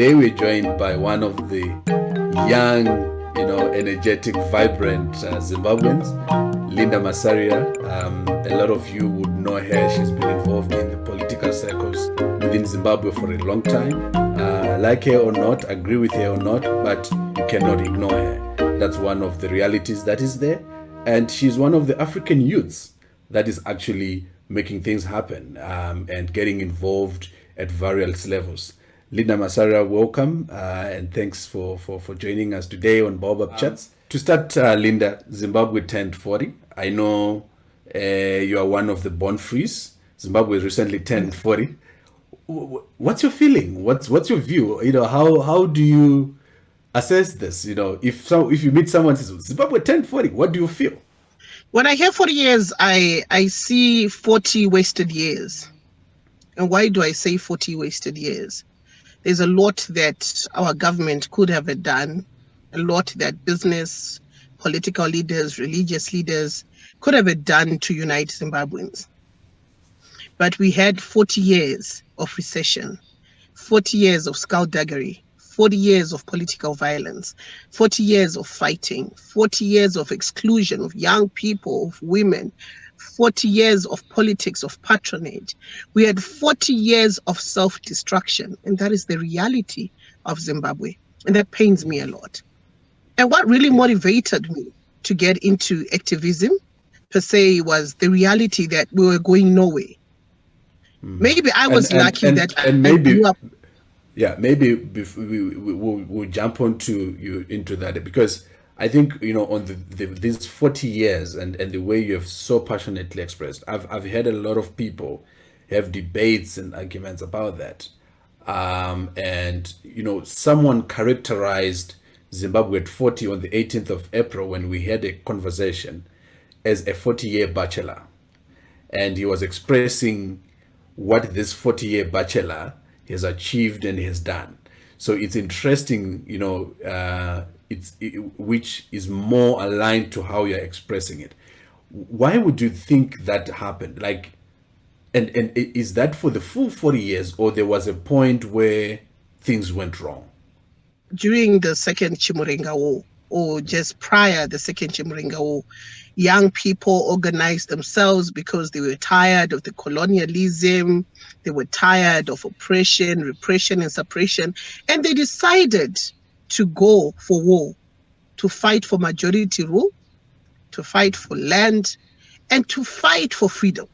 today we're joined by one of the young, energetic, vibrant Zimbabweans, Linda Masarira. A lot of you would know her. She's been involved in the political circles within Zimbabwe for a long time. Like her or not, agree with her or not, but you cannot ignore her. That's one of the realities that is there. And she's one of the African youths that is actually making things happen and getting involved at various levels. Linda Masarira, welcome, and thanks for joining us today on Baobab Chats. To start, Linda, Zimbabwe turned 40. I know you are one of the born frees. Zimbabwe recently turned 40. What's your feeling? What's your view? How do you assess this? If you meet someone who says Zimbabwe turned 40, what do you feel? When I hear 40 years, I see 40 wasted years. And why do I say 40 wasted years? There's a lot that our government could have done, a lot that business, political leaders, religious leaders could have done to unite Zimbabweans. But we had 40 years of recession, 40 years of skullduggery, 40 years of political violence, 40 years of fighting, 40 years of exclusion of young people, of women, 40 years of politics, of patronage. We had 40 years of self-destruction, and that is the reality of Zimbabwe, and that pains me a lot. And what really motivated me to get into activism, per se, was the reality that we were going nowhere. Maybe I was lucky that I grew up. Yeah, maybe we'll jump into that, because I think on these 40 years and the way you have so passionately expressed, I've heard a lot of people have debates and arguments about that, and someone characterized Zimbabwe at 40 on the 18th of April when we had a conversation as a 40-year bachelor, and he was expressing what this 40-year bachelor has achieved and has done. So it's interesting, which is more aligned to how you're expressing it. Why would you think that happened? And is that for the full 40 years, or there was a point where things went wrong? During the Second Chimurenga War, or just prior the Second Chimurenga War, young people organized themselves because they were tired of the colonialism, they were tired of oppression, repression, and suppression, and they decided to go for war, to fight for majority rule, to fight for land, and to fight for freedom.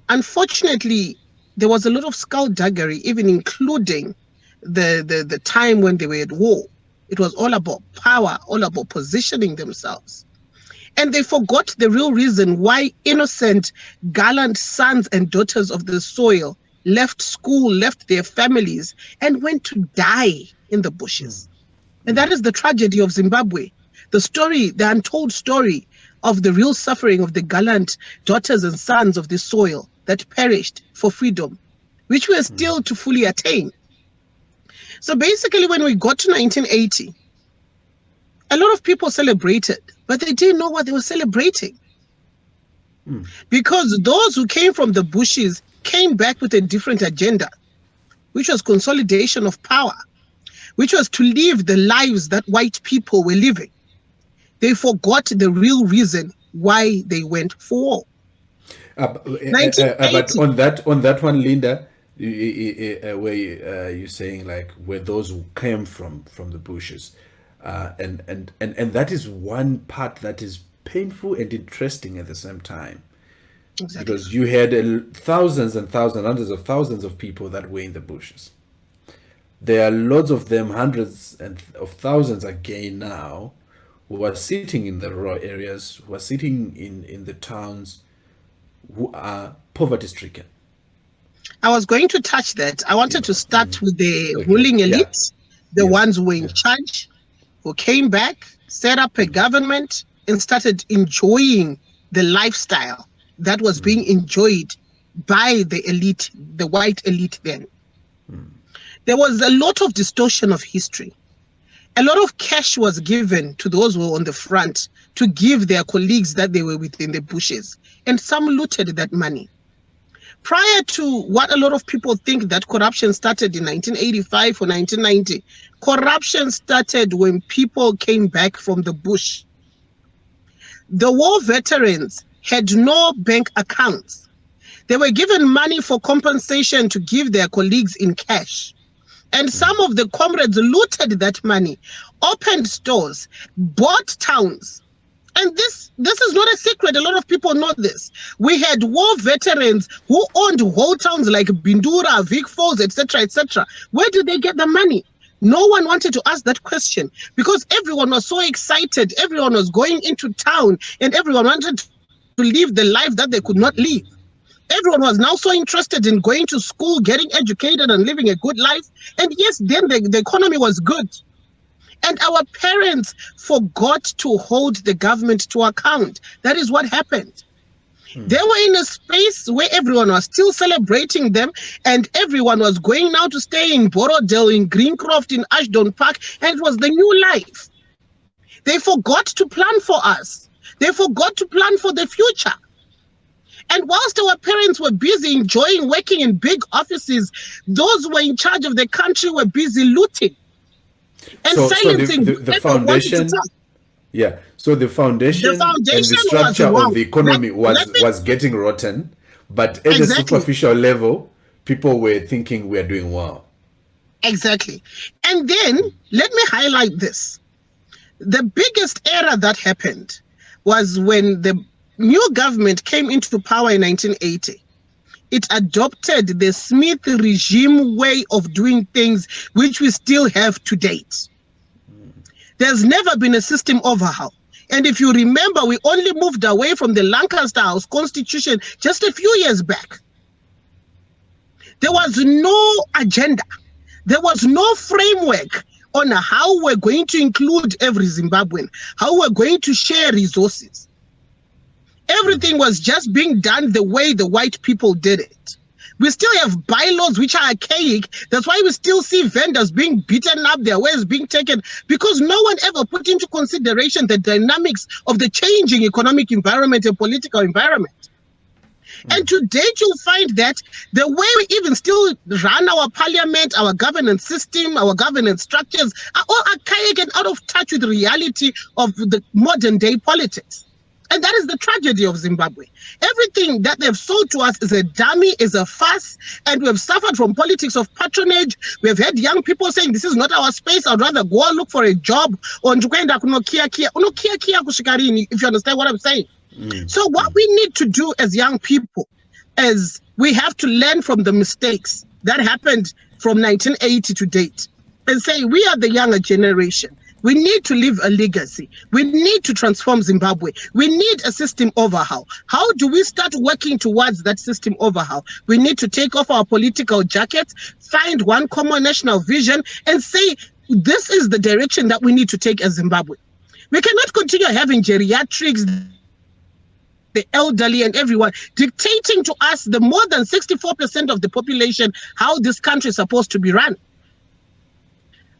Unfortunately, there was a lot of skullduggery, even including the time when they were at war. It was all about power, all about positioning themselves. And they forgot the real reason why innocent, gallant sons and daughters of the soil left school, left their families, and went to die in the bushes. And that is the tragedy of Zimbabwe. The story, the untold story of the real suffering of the gallant daughters and sons of the soil that perished for freedom, which we are still to fully attain. So basically, when we got to 1980, a lot of people celebrated, but they didn't know what they were celebrating. Because those who came from the bushes came back with a different agenda, which was consolidation of power, which was to live the lives that white people were living. They forgot the real reason why they went for war. But on that one, Linda, where you're saying where those who came from the bushes, and that is one part that is painful and interesting at the same time. Exactly. Because you had thousands and thousands, hundreds of thousands of people that were in the bushes. There are lots of them, hundreds of thousands again now, who are sitting in the rural areas, who are sitting in the towns, who are poverty-stricken. I was going to touch that. I wanted to start with the ruling elites, the ones who were in charge, who came back, set up a government, and started enjoying the lifestyle that was being enjoyed by the elite, the white elite then. There was a lot of distortion of history. A lot of cash was given to those who were on the front to give their colleagues that they were within the bushes, and some looted that money. Prior to what a lot of people think that corruption started in 1985 or 1990, corruption started when people came back from the bush. The war veterans had no bank accounts. They were given money for compensation to give their colleagues in cash. And some of the comrades looted that money, opened stores, bought towns. And this is not a secret. A lot of people know this. We had war veterans who owned whole towns like Bindura, Vic Falls, etc., etc. Where did they get the money? No one wanted to ask that question because everyone was so excited. Everyone was going into town and everyone wanted to live the life that they could not live. Everyone was now so interested in going to school, getting educated and living a good life. And yes, then the economy was good. And our parents forgot to hold the government to account. That is what happened. They were in a space where everyone was still celebrating them and everyone was going now to stay in Borodale, in Greencroft, in Ashdown Park, and it was the new life. They forgot to plan for us. They forgot to plan for the future. And whilst our parents were busy enjoying working in big offices, those who were in charge of the country were busy looting and silencing the foundation. Yeah. So the foundation and the structure of the economy was getting rotten, but at a superficial level, people were thinking we are doing well. Exactly. And then let me highlight this. The biggest error that happened was when the new government came into power in 1980. It adopted the Smith regime way of doing things, which we still have to date. There's never been a system overhaul. And if you remember, we only moved away from the Lancaster House Constitution just a few years back. There was no agenda. There was no framework on how we're going to include every Zimbabwean, how we're going to share resources. Everything was just being done the way the white people did it. We still have bylaws which are archaic. That's why we still see vendors being beaten up, their wares being taken, because no one ever put into consideration the dynamics of the changing economic environment and political environment. And to date, you'll find that the way we even still run our parliament, our governance system, our governance structures are all archaic and out of touch with the reality of the modern day politics. And that is the tragedy of Zimbabwe. Everything that they've sold to us is a dummy, is a farce, and we have suffered from politics of patronage. We have had young people saying, this is not our space, I'd rather go and look for a job, or if you understand what I'm saying. So what we need to do as young people is we have to learn from the mistakes that happened from 1980 to date and say, we are the younger generation. We need to leave a legacy. We need to transform Zimbabwe. We need a system overhaul. How do we start working towards that system overhaul? We need to take off our political jackets, find one common national vision, and say, this is the direction that we need to take as Zimbabwe. We cannot continue having geriatrics, the elderly and everyone dictating to us, the more than 64% of the population, how this country is supposed to be run.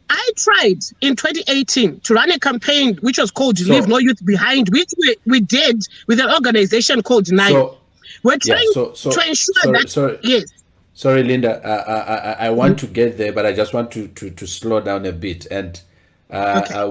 I tried in 2018 to run a campaign which was called Leave No Youth Behind, which we did with an organization called NINE. We're trying to ensure that, yes. Sorry, Linda, I want to get there, but I just want to slow down a bit. And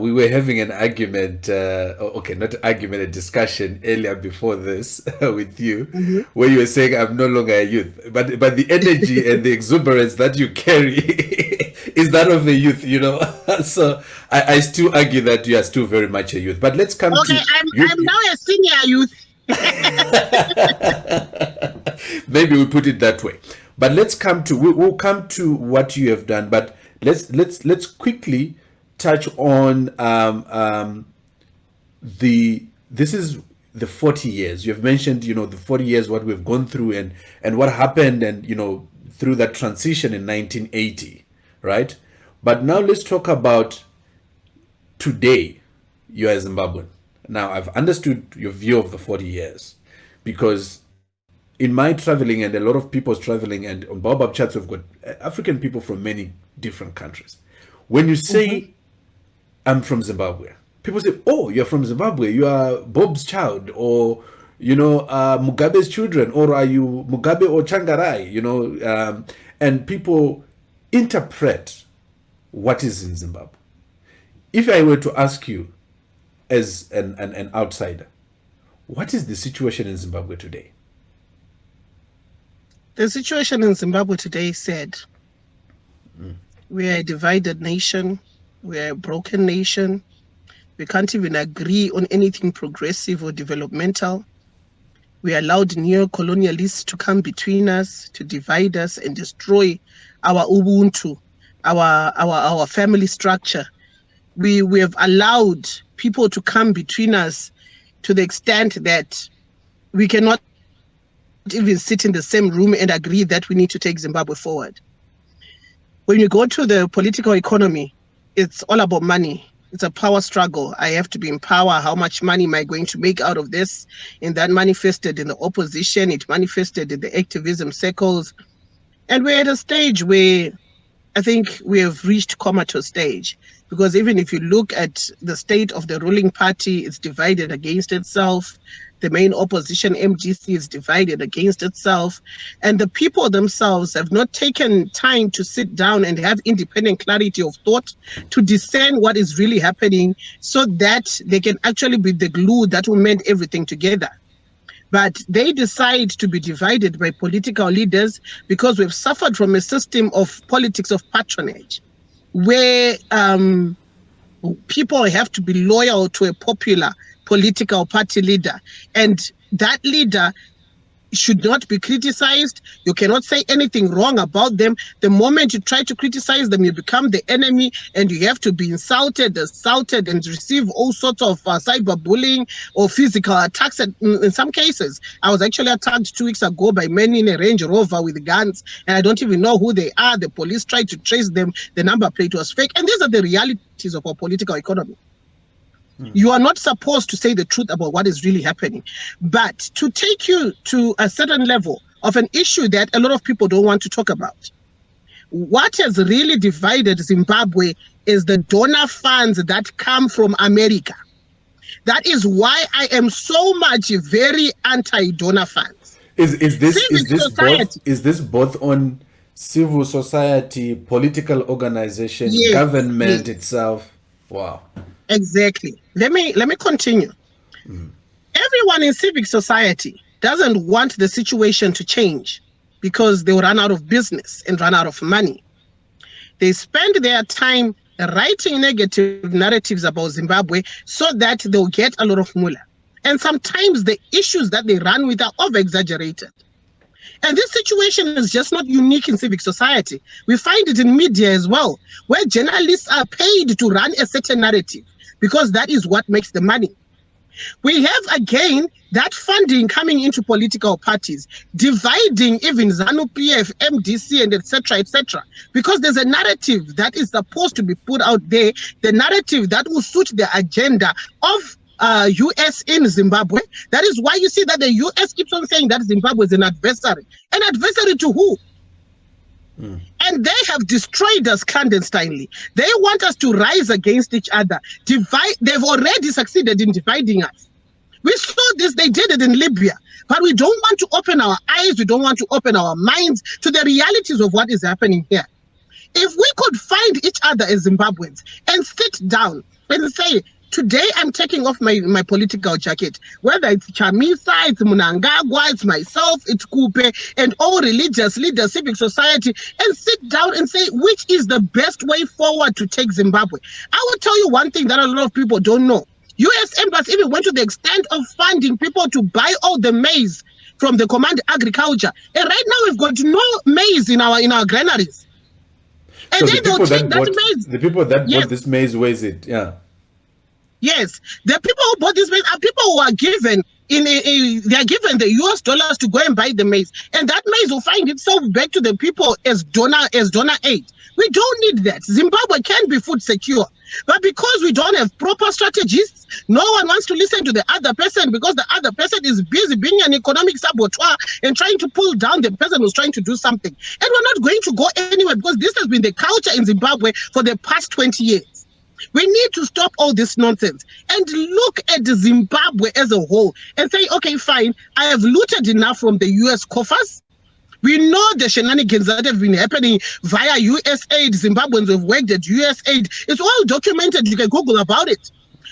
we were having an argument, not argument, a discussion earlier before this with you, where you were saying I'm no longer a youth, but the energy and the exuberance that you carry is that of a youth, you know. So I still argue that you are still very much a youth. But let's come to I'm now a senior youth. Maybe we put it that way. But let's come to we'll come to what you have done. But let's quickly touch on this is the 40 years. You've mentioned, you know, the 40 years, what we've gone through and what happened, and you know, through that transition in 1980, right? But now let's talk about today. You are Zimbabwean. Now I've understood your view of the 40 years, because in my traveling and a lot of people's traveling, and on Baobab Chats we've got African people from many different countries. When you say I'm from Zimbabwe, people say, oh, you're from Zimbabwe, you are Bob's child, or Mugabe's children, or are you Mugabe or Changarai? And people interpret what is in Zimbabwe. If I were to ask you as an outsider, what is the situation in Zimbabwe today? The situation in Zimbabwe today is sad. We are a divided nation. We are a broken nation. We can't even agree on anything progressive or developmental. We allowed neo-colonialists to come between us, to divide us and destroy our Ubuntu, our family structure. We have allowed people to come between us to the extent that we cannot even sit in the same room and agree that we need to take Zimbabwe forward. When you go to the political economy, it's all about money. It's a power struggle. I have to be in power. How much money am I going to make out of this? And that manifested in the opposition. It manifested in the activism circles. And we're at a stage where I think we have reached comatose stage, because even if you look at the state of the ruling party, it's divided against itself. The main opposition, MGC, is divided against itself. And the people themselves have not taken time to sit down and have independent clarity of thought to discern what is really happening so that they can actually be the glue that will mend everything together. But they decide to be divided by political leaders because we've suffered from a system of politics of patronage, where people have to be loyal to a popular political party leader, and that leader should not be criticized. You cannot say anything wrong about them. The moment you try to criticize them, you become the enemy, and you have to be insulted, assaulted, and receive all sorts of cyberbullying or physical attacks. In some cases, I was actually attacked 2 weeks ago by men in a Range Rover with guns, and I don't even know who they are. The police tried to trace them. The number plate was fake. And these are the realities of our political economy. You are not supposed to say the truth about what is really happening, but to take you to a certain level of an issue that a lot of people don't want to talk about. What has really divided Zimbabwe is the donor funds that come from America. That is why I am so much very anti-donor funds. Is this both on civil society, political organization, yes, government itself? Wow. Exactly. Let me continue. Everyone in civic society doesn't want the situation to change because they will run out of business and run out of money. They spend their time writing negative narratives about Zimbabwe so that they'll get a lot of moolah. And sometimes the issues that they run with are over-exaggerated. And this situation is just not unique in civic society. We find it in media as well, where journalists are paid to run a certain narrative because that is what makes the money. We have, again, that funding coming into political parties, dividing even ZANU-PF, MDC, and etc., because there's a narrative that is supposed to be put out there, the narrative that will suit the agenda of US in Zimbabwe. That is why you see that the US keeps on saying that Zimbabwe is an adversary. An adversary to who? And they have destroyed us clandestinely. They want us to rise against each other. They've already succeeded in dividing us. We saw this, they did it in Libya. But we don't want to open our eyes, we don't want to open our minds to the realities of what is happening here. If we could find each other as Zimbabweans and sit down and say, today I'm taking off my political jacket, whether it's Chamisa, it's Mnangagwa, it's myself, it's Kupe, and all religious leaders, civic society, and sit down and say, which is the best way forward to take Zimbabwe? I will tell you one thing that a lot of people don't know. US Embassy even went to the extent of funding people to buy all the maize from the Command Agriculture. And right now we've got no maize in our granaries. And so then they'll take that maize. The people that bought this maize, where is it? Yeah. Yes, the people who bought this maize are people who are given they are given the US dollars to go and buy the maize, and that maize will find itself back to the people as donor aid. We don't need that. Zimbabwe can be food secure, but because we don't have proper strategies, no one wants to listen to the other person because the other person is busy being an economic saboteur and trying to pull down the person who's trying to do something. And we're not going to go anywhere because this has been the culture in Zimbabwe for the past 20 years. We need to stop all this nonsense and look at Zimbabwe as a whole and say, okay, fine, I have looted enough from the US coffers. We know the shenanigans that have been happening via USAID. Zimbabweans have worked at USAID. It's all documented. You can Google about it.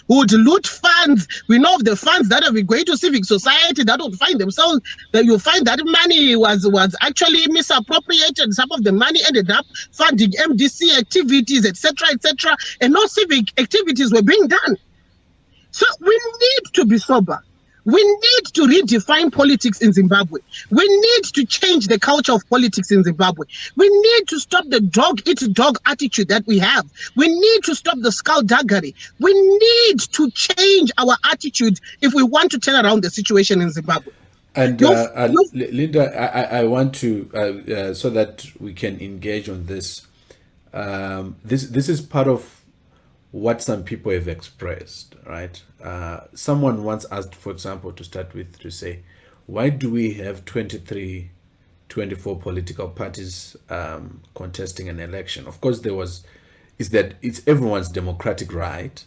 Who would loot funds. We know of the funds that have been going to civic society that would find themselves, that you find that money was actually misappropriated. Some of the money ended up funding MDC activities, etc., etc., and no civic activities were being done. So we need to be sober. We need to redefine politics in Zimbabwe. We need to change the culture of politics in Zimbabwe. We need to stop the dog-eat-dog attitude that we have. We need to stop the skullduggery. We need to change our attitude if we want to turn around the situation in Zimbabwe. And Linda, I want to, so that we can engage on this, this is part of what some people have expressed, right? Someone once asked, for example, to start with, to say, why do we have 23, 24 political parties contesting an election? Of course, it's everyone's democratic right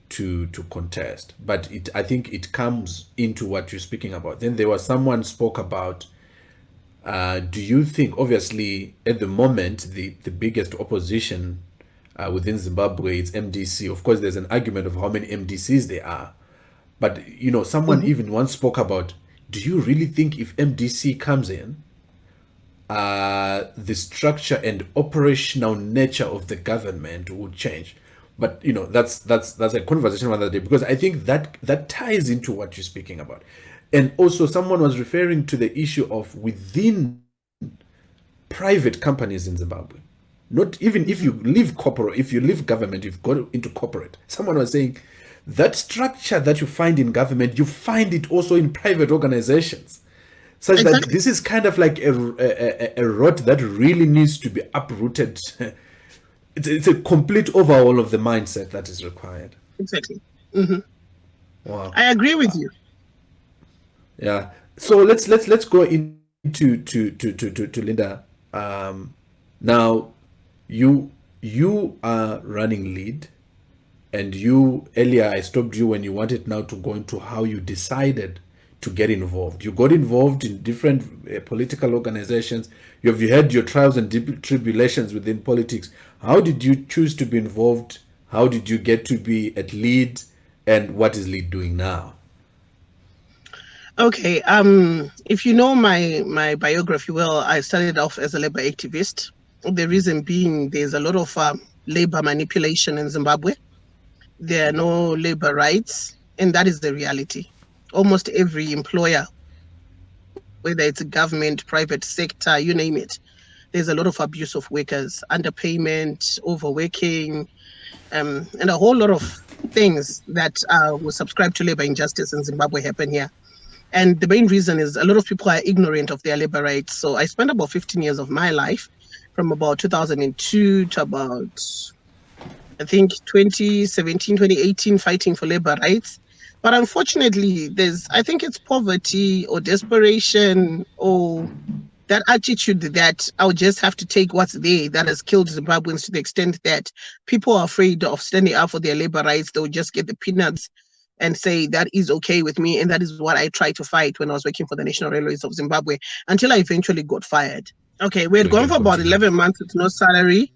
to contest, but I think it comes into what you're speaking about. Then there was someone spoke about, do you think, obviously, at the moment, the biggest opposition within Zimbabwe, it's MDC. Of course, there's an argument of how many MDCs there are. But, someone even once spoke about, do you really think if MDC comes in, the structure and operational nature of the government would change? But, that's a conversation another day, because I think that ties into what you're speaking about. And also someone was referring to the issue of within private companies in Zimbabwe. Not even if you leave corporate, if you leave government, you've got into corporate. Someone was saying that structure that you find in government, you find it also in private organizations. Such that this is kind of like a rot that really needs to be uprooted. It's a complete overhaul of the mindset that is required. Exactly. Mm-hmm. Wow. I agree with you. Yeah. So let's go into to Linda. Now, you are running lead, and earlier I stopped you when you wanted now to go into how you decided to get involved. You got involved in different political organizations. You've had your trials and tribulations within politics. How did you choose to be involved? How did you get to be at lead, and what is lead doing now? Okay, if you know my biography well, I started off as a labor activist. The reason being, there's a lot of labor manipulation in Zimbabwe. There are no labor rights, and that is the reality. Almost every employer, whether it's a government, private sector, you name it, there's a lot of abuse of workers, underpayment, overworking, and a whole lot of things that will subscribe to labor injustice in Zimbabwe happen here. And the main reason is a lot of people are ignorant of their labor rights. So I spent about 15 years of my life, from about 2002 to about, I think, 2017, 2018, fighting for labor rights. But unfortunately, I think it's poverty or desperation or that attitude that I'll just have to take what's there that has killed Zimbabweans, to the extent that people are afraid of standing up for their labor rights. They'll just get the peanuts and say that is okay with me. And that is what I tried to fight when I was working for the National Railways of Zimbabwe, until I eventually got fired. Okay, we had gone for about 11 months with no salary,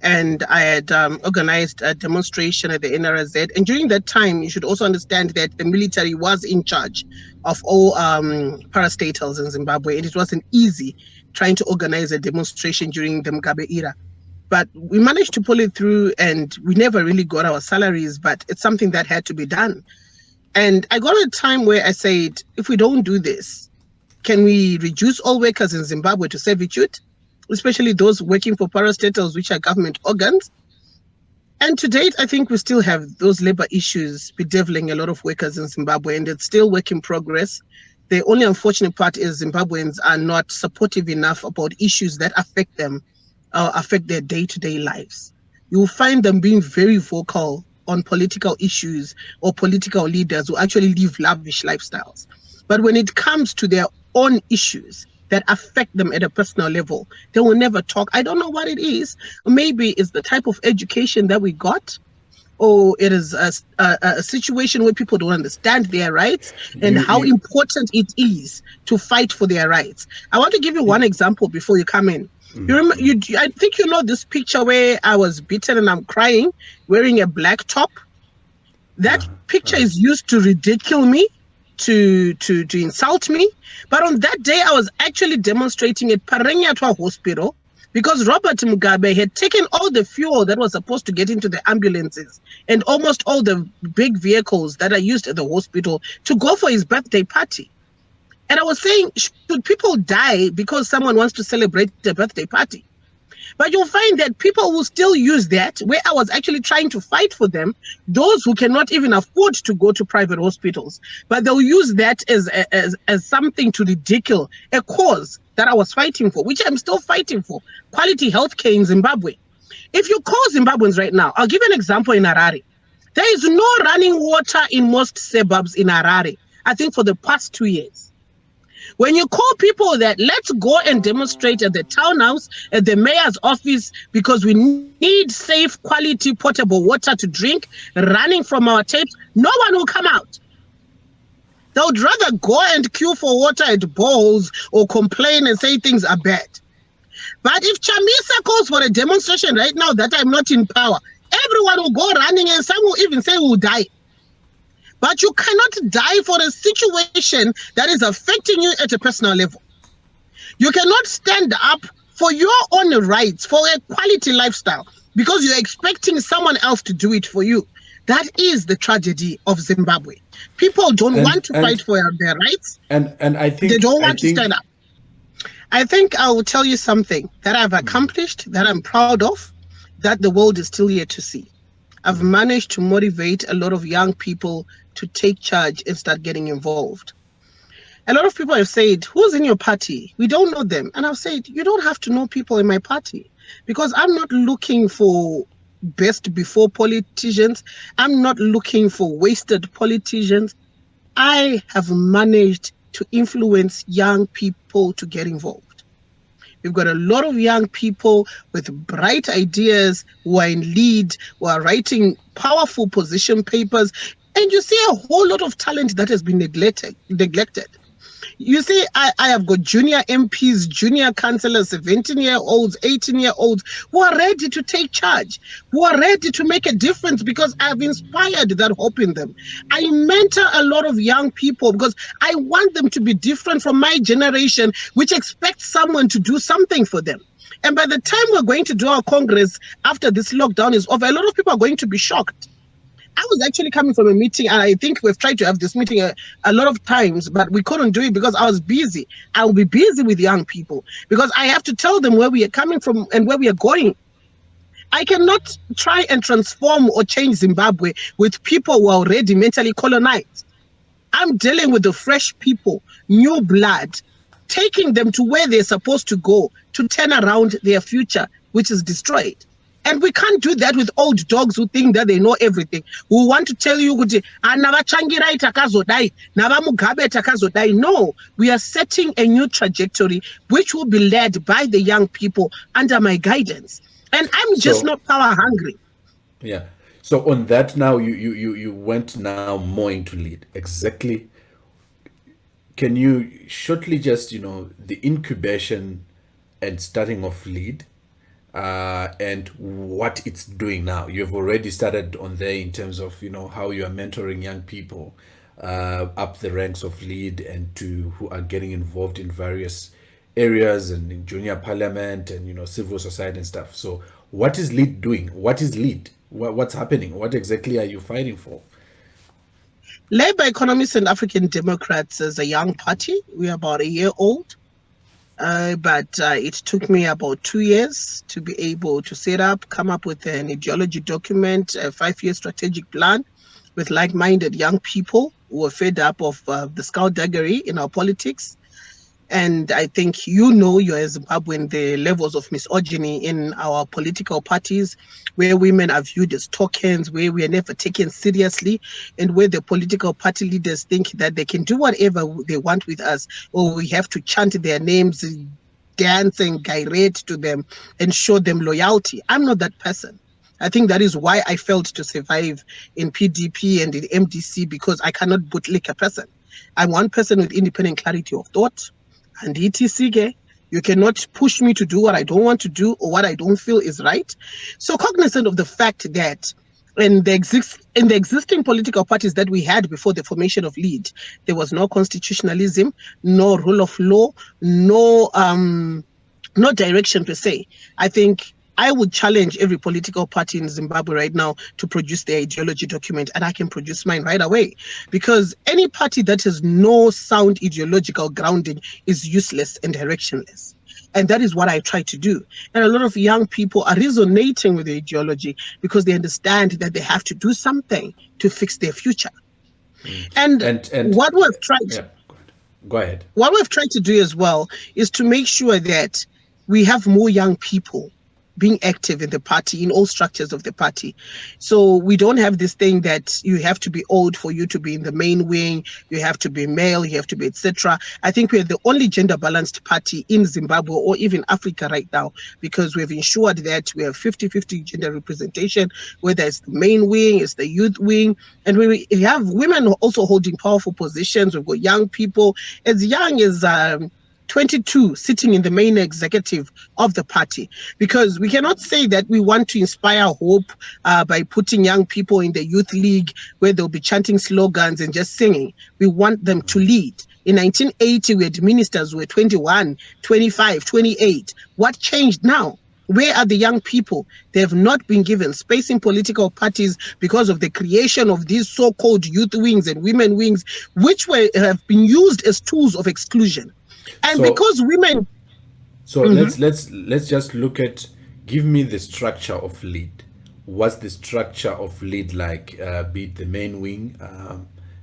and I had organized a demonstration at the NRZ. And during that time, you should also understand that the military was in charge of all parastatals in Zimbabwe, and it wasn't easy trying to organize a demonstration during the Mugabe era. But we managed to pull it through, and we never really got our salaries, but it's something that had to be done. And I got a time where I said, if we don't do this, can we reduce all workers in Zimbabwe to servitude, especially those working for parastatals, which are government organs? And to date, I think we still have those labor issues bedeviling a lot of workers in Zimbabwe, and it's still work in progress. The only unfortunate part is Zimbabweans are not supportive enough about issues that affect them, affect their day-to-day lives. You'll find them being very vocal on political issues or political leaders who actually live lavish lifestyles. But when it comes to their own issues that affect them at a personal level, they will never talk. I don't know what it is. Maybe it's the type of education that we got. or it is a situation where people don't understand their rights and how you important it is to fight for their rights. I want to give you one example before you come in. You remember, I think you know this picture where I was beaten and I'm crying, wearing a black top. That picture is used to ridicule me, to insult me. But on that day, I was actually demonstrating at Parenyatwa Hospital because Robert Mugabe had taken all the fuel that was supposed to get into the ambulances and almost all the big vehicles that are used at the hospital to go for his birthday party. And I was saying, should people die because someone wants to celebrate their birthday party? But you'll find that people will still use that, where I was actually trying to fight for them, those who cannot even afford to go to private hospitals. But they'll use that as something to ridicule a cause that I was fighting for, which I'm still fighting for, quality healthcare in Zimbabwe. If you call Zimbabweans right now, I'll give you an example in Harare. There is no running water in most suburbs in Harare, I think for the past 2 years. When you call people that let's go and demonstrate at the townhouse, at the mayor's office, because we need safe, quality, portable water to drink, running from our tapes, no one will come out. They would rather go and queue for water at bowls or complain and say things are bad. But if Chamisa calls for a demonstration right now that I'm not in power, everyone will go running and some will even say we'll die. But you cannot die for a situation that is affecting you at a personal level. You cannot stand up for your own rights, for a quality lifestyle, because you're expecting someone else to do it for you. That is the tragedy of Zimbabwe. People don't want to fight for their rights. And I think they don't want to stand up. I think I will tell you something that I've accomplished, that I'm proud of, that the world is still yet to see. I've managed to motivate a lot of young people to take charge and start getting involved. A lot of people have said, who's in your party? We don't know them. And I've said, you don't have to know people in my party, because I'm not looking for best before politicians. I'm not looking for wasted politicians. I have managed to influence young people to get involved. We've got a lot of young people with bright ideas who are in lead, who are writing powerful position papers. And you see a whole lot of talent that has been neglected. You see, I have got junior MPs, junior councillors, 17-year-olds, 18-year-olds who are ready to take charge, who are ready to make a difference because I've inspired that hope in them. I mentor a lot of young people because I want them to be different from my generation, which expects someone to do something for them. And by the time we're going to do our Congress after this lockdown is over, a lot of people are going to be shocked. I was actually coming from a meeting, and I think we've tried to have this meeting a lot of times, but we couldn't do it because I was busy. I will be busy with young people because I have to tell them where we are coming from and where we are going. I cannot try and transform or change Zimbabwe with people who are already mentally colonized. I'm dealing with the fresh people, new blood, taking them to where they're supposed to go to turn around their future, which is destroyed. And we can't do that with old dogs who think that they know everything, who want to tell you, no, we are setting a new trajectory, which will be led by the young people under my guidance. And I'm just not power hungry. Yeah. So on that now, you went now more into lead. Exactly. Can you shortly just, the incubation and starting of lead? And what it's doing now. You've already started on there in terms of how you are mentoring young people up the ranks of lead and to who are getting involved in various areas and in junior parliament and civil society and stuff. So what is lead doing? What is lead? What's happening? What exactly are you fighting for? Labour Economists and African Democrats is a young party. We're about a year old. But it took me about 2 years to be able to set up, come up with an ideology document, a 5-year strategic plan with like-minded young people who were fed up of the skullduggery in our politics. And I think you're a Zimbabwean, the levels of misogyny in our political parties, where women are viewed as tokens, where we are never taken seriously, and where the political party leaders think that they can do whatever they want with us, or we have to chant their names, dance and gyrate to them, and show them loyalty. I'm not that person. I think that is why I failed to survive in PDP and in MDC, because I cannot bootlick a person. I'm one person with independent clarity of thought. And etc. You cannot push me to do what I don't want to do or what I don't feel is right. So cognizant of the fact that in the existing political parties that we had before the formation of LEAD, there was no constitutionalism, no rule of law, no no direction per se. I think I would challenge every political party in Zimbabwe right now to produce their ideology document, and I can produce mine right away. Because any party that has no sound ideological grounding is useless and directionless. And that is what I try to do. And a lot of young people are resonating with the ideology because they understand that they have to do something to fix their future. And what we've tried, yeah, go ahead. what we've tried to do as well is to make sure that we have more young people being active in the party, in all structures of the party. So we don't have this thing that you have to be old for you to be in the main wing, you have to be male, you have to be etc. I think we're the only gender balanced party in Zimbabwe or even Africa right now, because we've ensured that we have 50-50 gender representation, whether it's the main wing, it's the youth wing, and we have women also holding powerful positions. We've got young people as young as 22 sitting in the main executive of the party, because we cannot say that we want to inspire hope by putting young people in the youth league where they'll be chanting slogans and just singing. We want them to lead. In 1980, we had ministers who were 21, 25, 28. What changed now? Where are the young people? They have not been given space in political parties because of the creation of these so-called youth wings and women wings, which have been used as tools of exclusion. And because women... So let's just look at, give me the structure of LEAD. What's the structure of LEAD like? Be it the main wing,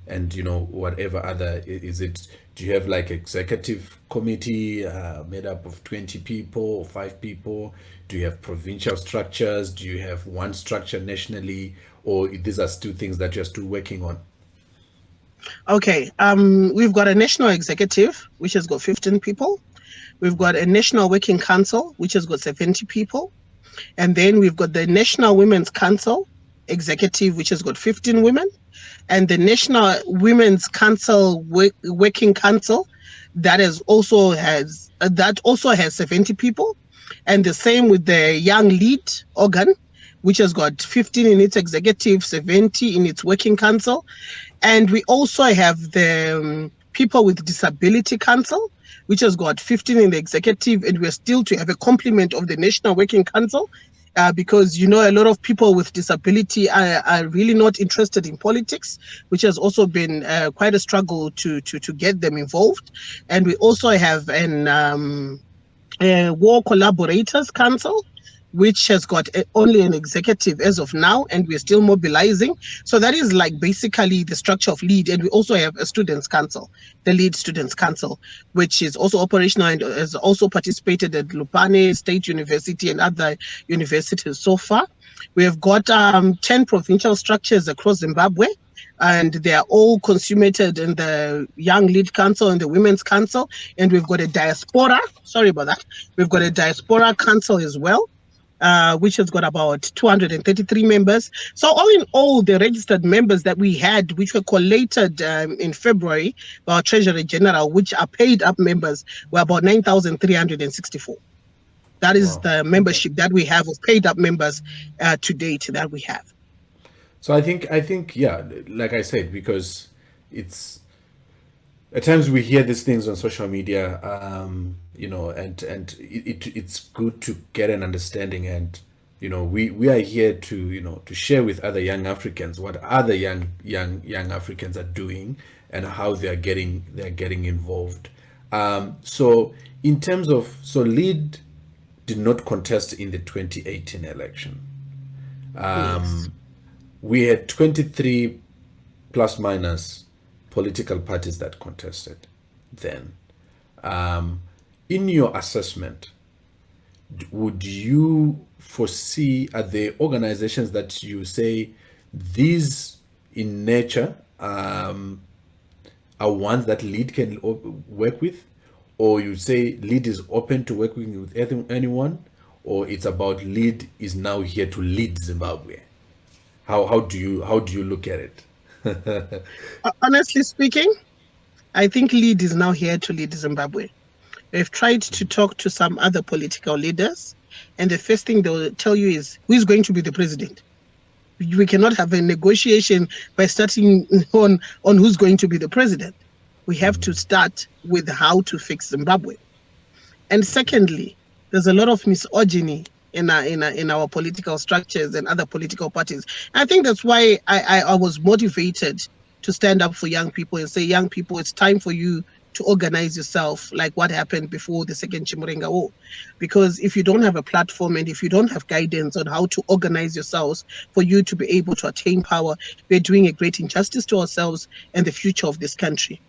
and whatever other is it? Do you have like executive committee made up of 20 people or 5 people? Do you have provincial structures? Do you have one structure nationally? Or these are still things that you're still working on? Okay, we've got a national executive, which has got 15 people. We've got a national working council, which has got 70 people. And then we've got the National Women's Council executive, which has got 15 women. And the National Women's Council Working Council, that also has 70 people. And the same with the Young Lead organ, which has got 15 in its executive, 70 in its working council. And we also have the People with Disability Council, which has got 15 in the executive, and we're still to have a complement of the National Working Council, because a lot of people with disability are really not interested in politics, which has also been quite a struggle to get them involved. And we also have a War Collaborators Council, which has got only an executive as of now, and we're still mobilizing. So that is like basically the structure of LEAD. And we also have a Students' Council, the LEAD Students' Council, which is also operational and has also participated at Lupane State University and other universities so far. We have got 10 provincial structures across Zimbabwe, and they are all consummated in the Young Lead Council and the Women's Council. And we've got a diaspora, sorry about that, we've got a diaspora council as well, which has got about 233 members. So all in all, the registered members that we had, which were collated in February by our Treasury General, which are paid up members, were about 9,364. That is the membership that we have of paid up members to date that we have. So I think, yeah, like I said, because it's, at times we hear these things on social media, and it's good to get an understanding, and we are here to share with other young Africans what other young Africans are doing and how they are getting involved. So in terms of, LEAD did not contest in the 2018 election. Yes. We had 23 plus minus political parties that contested then. In your assessment, would you foresee, are there organizations that you say these in nature are ones that LEAD can work with, or you say LEAD is open to working with anyone, or it's about lead is now here to lead Zimbabwe? How do you look at it? Honestly speaking, I think lead is now here to lead Zimbabwe. We've tried to talk to some other political leaders, and the first thing they'll tell you is who is going to be the president. We cannot have a negotiation by starting on who's going to be the president. We have to start with how to fix Zimbabwe. And secondly, there's a lot of misogyny in our political structures and other political parties. I think that's why I was motivated to stand up for young people and say, young people, it's time for you to organize yourself like what happened before the Second Chimurenga War. Because if you don't have a platform and if you don't have guidance on how to organize yourselves for you to be able to attain power, we're doing a great injustice to ourselves and the future of this country.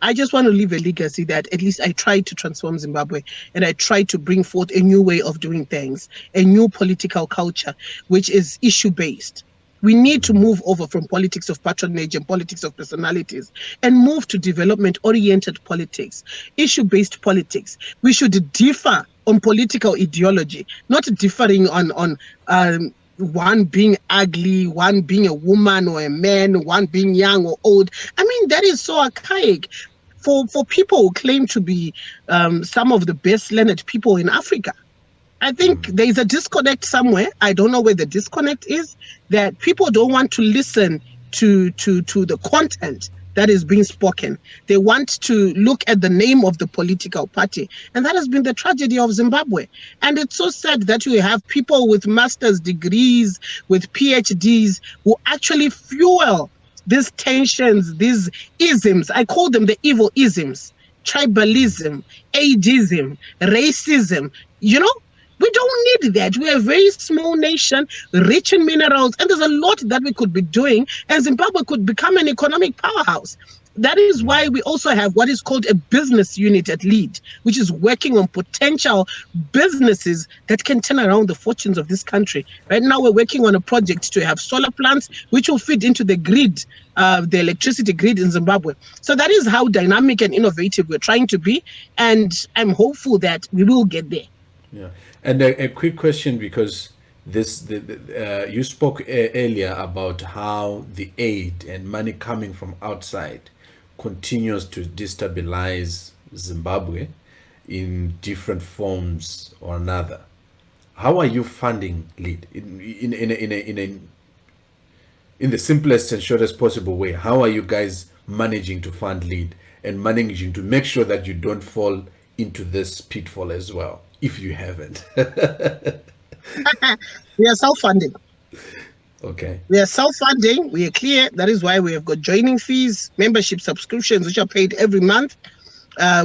I just want to leave a legacy that at least I tried to transform Zimbabwe and I tried to bring forth a new way of doing things, a new political culture, which is issue-based. We need to move over from politics of patronage and politics of personalities and move to development-oriented politics, issue-based politics. We should differ on political ideology, not differing on one being ugly, one being a woman or a man, one being young or old. I mean, that is so archaic for people who claim to be some of the best learned people in Africa. I think there is a disconnect somewhere. I don't know where the disconnect is, that people don't want to listen to the content that is being spoken. They want to look at the name of the political party. And that has been the tragedy of Zimbabwe. And it's so sad that you have people with master's degrees, with PhDs, who actually fuel these tensions, these isms. I call them the evil isms: tribalism, ageism, racism. You know, we don't need that. We're a very small nation, rich in minerals, and there's a lot that we could be doing, and Zimbabwe could become an economic powerhouse. That is why we also have what is called a business unit at LEAD, which is working on potential businesses that can turn around the fortunes of this country. Right now, we're working on a project to have solar plants, which will feed into the grid, the electricity grid in Zimbabwe. So that is how dynamic and innovative we're trying to be. And I'm hopeful that we will get there. Yeah. And a quick question, because you spoke earlier about how the aid and money coming from outside continues to destabilize Zimbabwe in different forms or another. How are you funding LEAD in the simplest and shortest possible way? How are you guys managing to fund LEAD and managing to make sure that you don't fall into this pitfall as well, if you haven't? We are self-funding. Okay. We are self-funding. We are clear. That is why we have got joining fees, membership subscriptions, which are paid every month.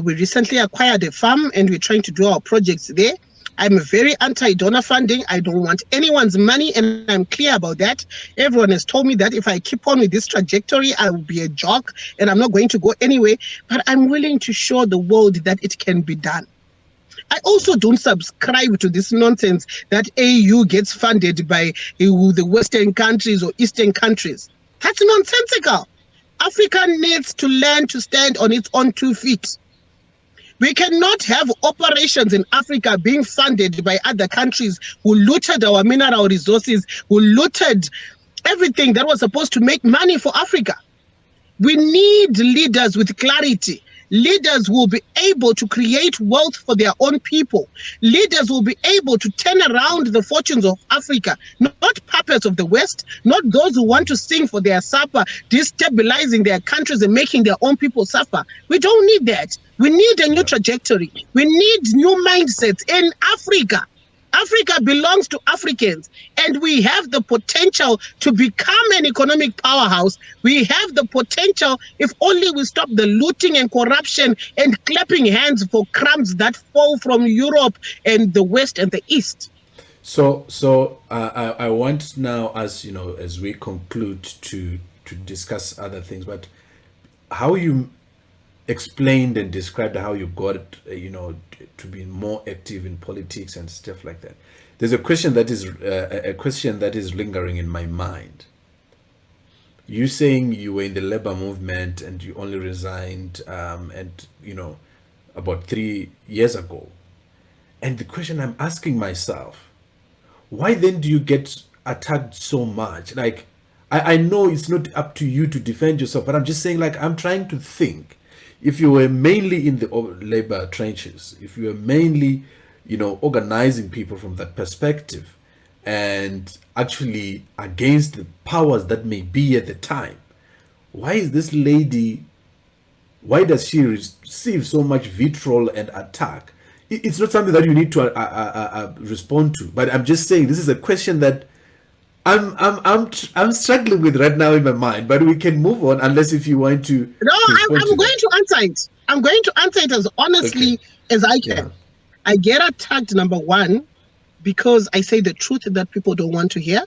We recently acquired a farm and we're trying to do our projects there. I'm very anti-donor funding. I don't want anyone's money, and I'm clear about that. Everyone has told me that if I keep on with this trajectory, I will be a jock and I'm not going to go anywhere. But I'm willing to show the world that it can be done. I also don't subscribe to this nonsense that AU gets funded by the Western countries or Eastern countries. That's nonsensical. Africa needs to learn to stand on its own 2 feet. We cannot have operations in Africa being funded by other countries who looted our mineral resources, who looted everything that was supposed to make money for Africa. We need leaders with clarity. Leaders who will be able to create wealth for their own people. Leaders who will be able to turn around the fortunes of Africa, not puppets of the West, not those who want to sing for their supper, destabilizing their countries and making their own people suffer. We don't need that. We need a new trajectory. We need new mindsets in Africa. Africa belongs to Africans, and we have the potential to become an economic powerhouse. We have the potential if only we stop the looting and corruption and clapping hands for crumbs that fall from Europe and the West and the East. So I want now, as you know, as we conclude to discuss other things, but how you explained and described how you got, to be more active in politics and stuff like that. There's a question that is lingering in my mind. You saying you were in the labor movement and you only resigned, about 3 years ago, And the question I'm asking myself, why then do you get attacked so much? Like, I know it's not up to you to defend yourself, but I'm just saying, like, I'm trying to think. If you were mainly in the labor trenches, if you were mainly, organizing people from that perspective and actually against the powers that may be at the time, why is this lady, why does she receive so much vitriol and attack? It's not something that you need to respond to, but I'm just saying this is a question that I'm struggling with right now in my mind. But we can move on, unless if you want to No, respond I'm to going that. to answer it. I'm going to answer it as honestly Okay. as I Yeah. can. I get attacked, number one, because I say the truth that people don't want to hear.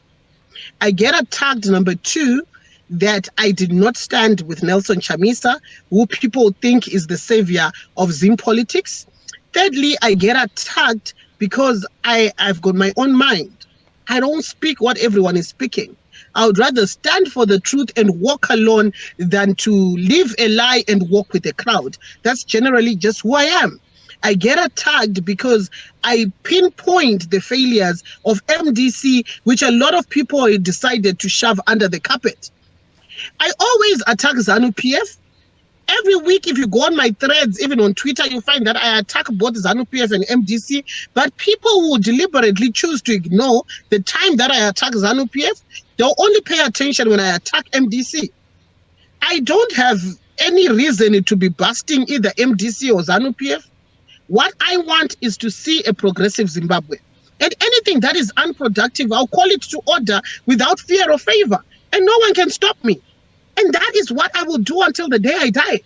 I get attacked, number two, that I did not stand with Nelson Chamisa, who people think is the savior of Zim politics. Thirdly, I get attacked because I've got my own mind. I don't speak what everyone is speaking. I would rather stand for the truth and walk alone than to live a lie and walk with a crowd. That's generally just who I am. I get attacked because I pinpoint the failures of MDC, which a lot of people decided to shove under the carpet. I always attack ZANU PF. Every week, if you go on my threads, even on Twitter, you find that I attack both ZANU PF and MDC. But people who deliberately choose to ignore the time that I attack ZANU PF, they'll only pay attention when I attack MDC. I don't have any reason to be busting either MDC or ZANU PF. What I want is to see a progressive Zimbabwe. And anything that is unproductive, I'll call it to order without fear or favor. And no one can stop me. And that is what I will do until the day I die.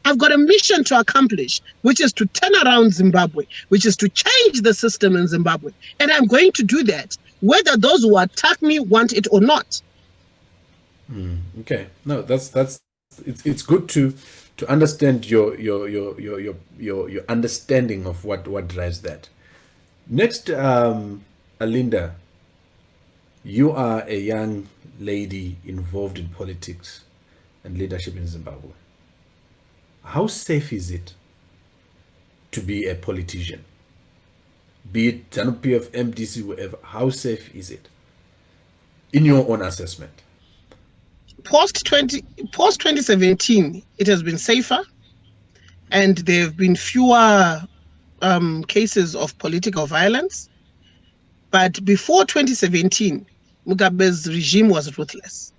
I've got a mission to accomplish, which is to turn around Zimbabwe, which is to change the system in Zimbabwe. And I'm going to do that, whether those who attack me want it or not. Okay. No, that's it's good to understand your understanding of what drives that. Next, Linda, you are a young lady involved in politics and leadership in Zimbabwe. How safe is it to be a politician? Be it ZANU-PF, MDC, whatever. How safe is it, in your own assessment? Post 2017, it has been safer, and there have been fewer cases of political violence. But before 2017, Mugabe's regime was ruthless.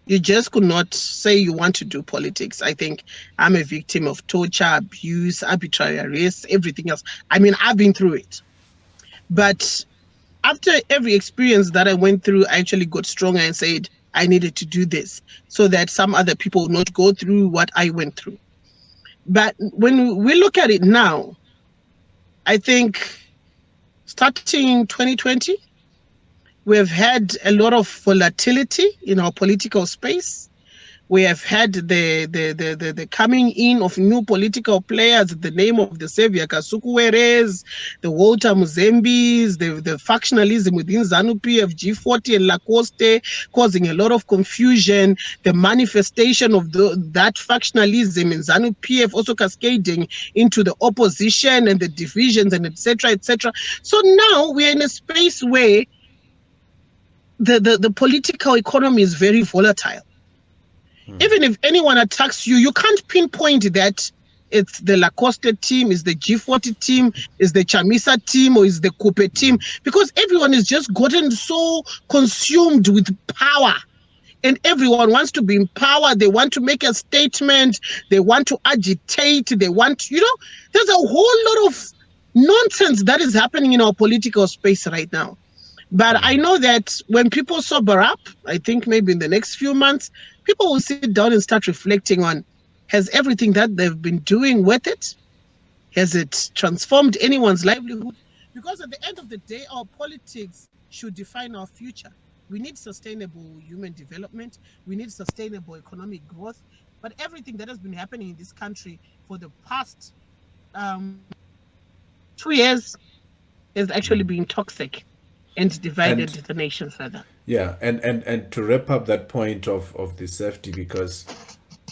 You just could not say you want to do politics. I think I'm a victim of torture, abuse, arbitrary arrests, everything else. I mean, I've been through it. But after every experience that I went through, I actually got stronger and said, I needed to do this so that some other people would not go through what I went through. But when we look at it now, I think starting 2020, we've had a lot of volatility in our political space. We have had the coming in of new political players, the name of the Savior Kasukuweres, the Walter Muzembis, the factionalism within ZANU-PF, G40 and Lacoste, causing a lot of confusion, the manifestation of that factionalism in ZANU-PF also cascading into the opposition and the divisions and etc., etc. So now we're in a space where the political economy is very volatile. Even if anyone attacks you, you can't pinpoint that it's the Lacoste team, is the G40 team, is the Chamisa team, or is the Coupe team, because everyone has just gotten so consumed with power. And everyone wants to be in power. They want to make a statement. They want to agitate. They want, there's a whole lot of nonsense that is happening in our political space right now. But I know that when people sober up, I think maybe in the next few months, people will sit down and start reflecting on, has everything that they've been doing worth it? Has it transformed anyone's livelihood? Because at the end of the day, our politics should define our future. We need sustainable human development. We need sustainable economic growth. But everything that has been happening in this country for the past 2 years has actually been toxic and divided the nation further. Yeah, and to wrap up that point of the safety, because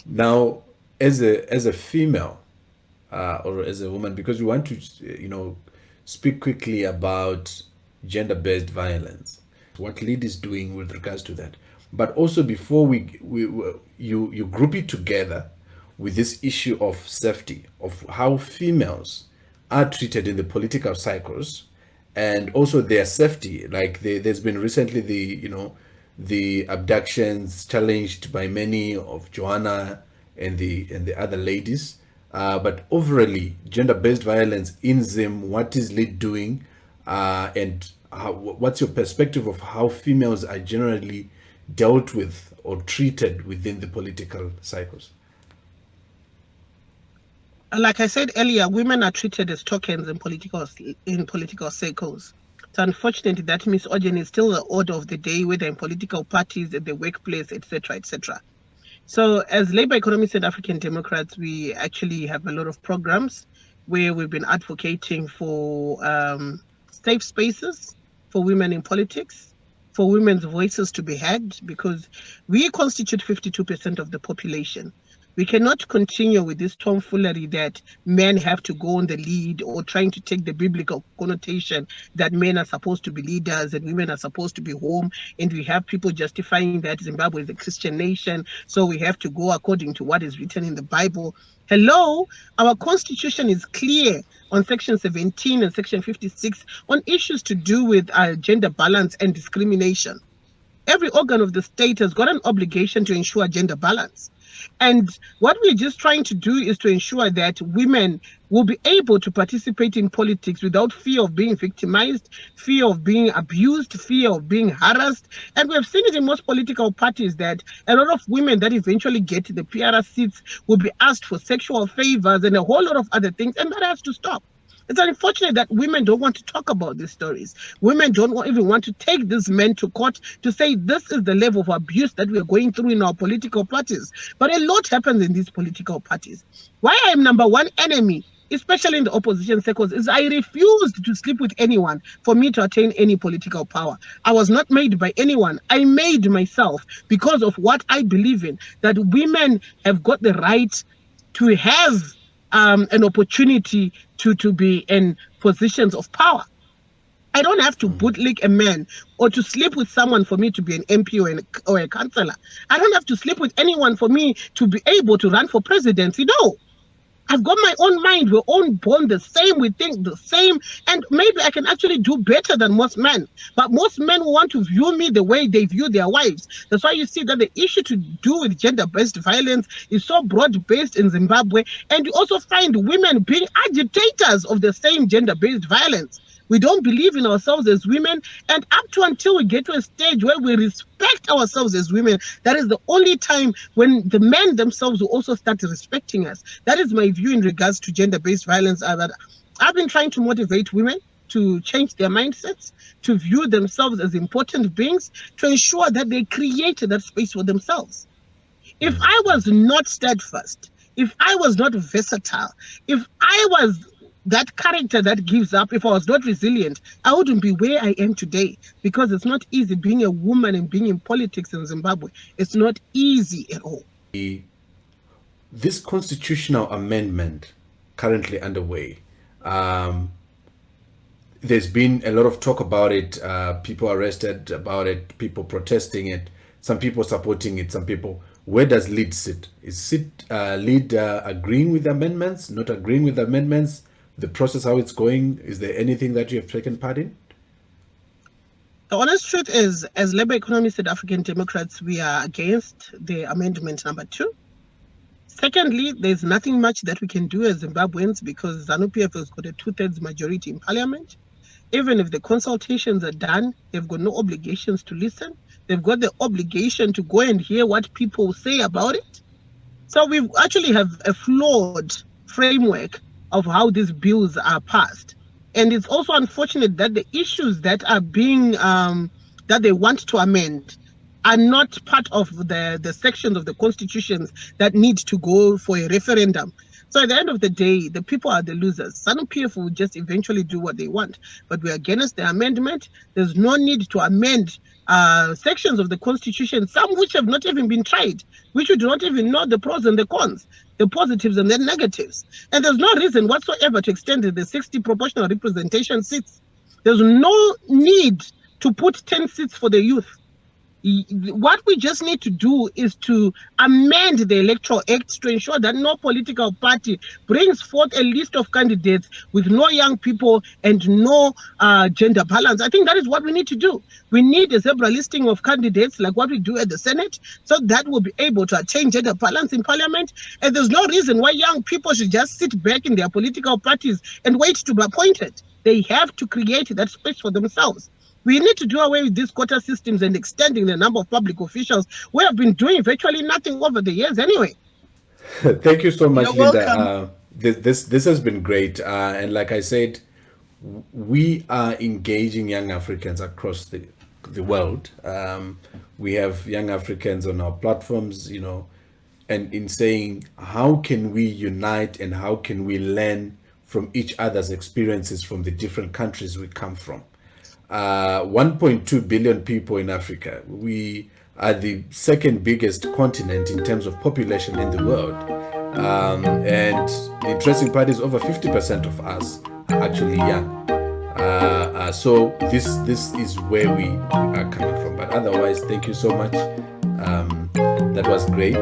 now as a female or as a woman, because we want to speak quickly about gender-based violence, what LEAD is doing with regards to that. But also before you group it together with this issue of safety, of how females are treated in the political cycles, and also their safety. Like there's been recently the abductions challenged by many of Joanna and the other ladies. But overall, gender-based violence in Zim, what is LEAD doing, and what's your perspective of how females are generally dealt with or treated within the political cycles? Like I said earlier, women are treated as tokens in political circles. It's unfortunate that misogyny is still the order of the day, whether in political parties, at the workplace, etc., etc. So as Labour Economists and African Democrats, we actually have a lot of programs where we've been advocating for safe spaces for women in politics, for women's voices to be heard, because we constitute 52% of the population. We cannot continue with this tomfoolery that men have to go on the lead, or trying to take the biblical connotation that men are supposed to be leaders and women are supposed to be home. And we have people justifying that Zimbabwe is a Christian nation, so we have to go according to what is written in the Bible. Hello, our constitution is clear on section 17 and section 56 on issues to do with gender balance and discrimination. Every organ of the state has got an obligation to ensure gender balance. And what we're just trying to do is to ensure that women will be able to participate in politics without fear of being victimized, fear of being abused, fear of being harassed. And we have seen it in most political parties that a lot of women that eventually get the PRS seats will be asked for sexual favors and a whole lot of other things, and that has to stop. It's unfortunate that women don't want to talk about these stories. Women don't even want to take these men to court to say this is the level of abuse that we're going through in our political parties. But a lot happens in these political parties. Why I am number one enemy, especially in the opposition circles, is I refused to sleep with anyone for me to attain any political power. I was not made by anyone. I made myself because of what I believe in, that women have got the right to have an opportunity to be in positions of power. I don't have to bootlick a man or to sleep with someone for me to be an MP or a councillor. I don't have to sleep with anyone for me to be able to run for presidency. No. I've got my own mind. We're all born the same. We think the same. And maybe I can actually do better than most men. But most men want to view me the way they view their wives. That's why you see that the issue to do with gender-based violence is so broad-based in Zimbabwe. And you also find women being agitators of the same gender-based violence. We don't believe in ourselves as women, and up to until we get to a stage where we respect ourselves as women, that is the only time when the men themselves will also start respecting us. That is my view in regards to gender-based violence. I've been trying to motivate women to change their mindsets, to view themselves as important beings, to ensure that they create that space for themselves. If I was not steadfast, if I was not versatile, if I was that character that gives up, if I was not resilient, I wouldn't be where I am today, because it's not easy being a woman and being in politics in Zimbabwe. It's not easy at all. This constitutional amendment currently underway, there's been a lot of talk about it, people arrested about it, people protesting it, some people supporting it, some people. Where does LEAD sit? Is it LEAD agreeing with the amendments, not agreeing with the amendments? The process, how it's going, is there anything that you have taken part in? The honest truth is, as Labour Economists and African Democrats, we are against the amendment number 2. Secondly, there's nothing much that we can do as Zimbabweans, because ZANU-PF has got a 2/3 majority in parliament. Even if the consultations are done, they've got no obligations to listen. They've got the obligation to go and hear what people say about it. So we actually have a flawed framework of how these bills are passed. And it's also unfortunate that the issues that are being, that they want to amend are not part of the sections of the constitutions that need to go for a referendum. So at the end of the day, the people are the losers. ZANU-PF will just eventually do what they want. But we're against the amendment. There's no need to amend sections of the Constitution, some which have not even been tried, which we do not even know the pros and the cons, the positives and the negatives. And there's no reason whatsoever to extend the 60 proportional representation seats. There's no need to put 10 seats for the youth. What we just need to do is to amend the Electoral Act to ensure that no political party brings forth a list of candidates with no young people and no gender balance. I think that is what we need to do. We need a zebra listing of candidates like what we do at the Senate, so that we'll be able to attain gender balance in Parliament. And there's no reason why young people should just sit back in their political parties and wait to be appointed. They have to create that space for themselves. We need to do away with these quota systems and extending the number of public officials. We have been doing virtually nothing over the years anyway. Thank you so much, You're Linda. welcome. This has been great. And like I said, we are engaging young Africans across the world. We have young Africans on our platforms, and in saying, how can we unite and how can we learn from each other's experiences from the different countries we come from? 1.2 billion people in Africa. We are the second biggest continent in terms of population in the world. And the interesting part is over 50% of us are actually young. So this is where we are coming from. But otherwise, thank you so much. That was great.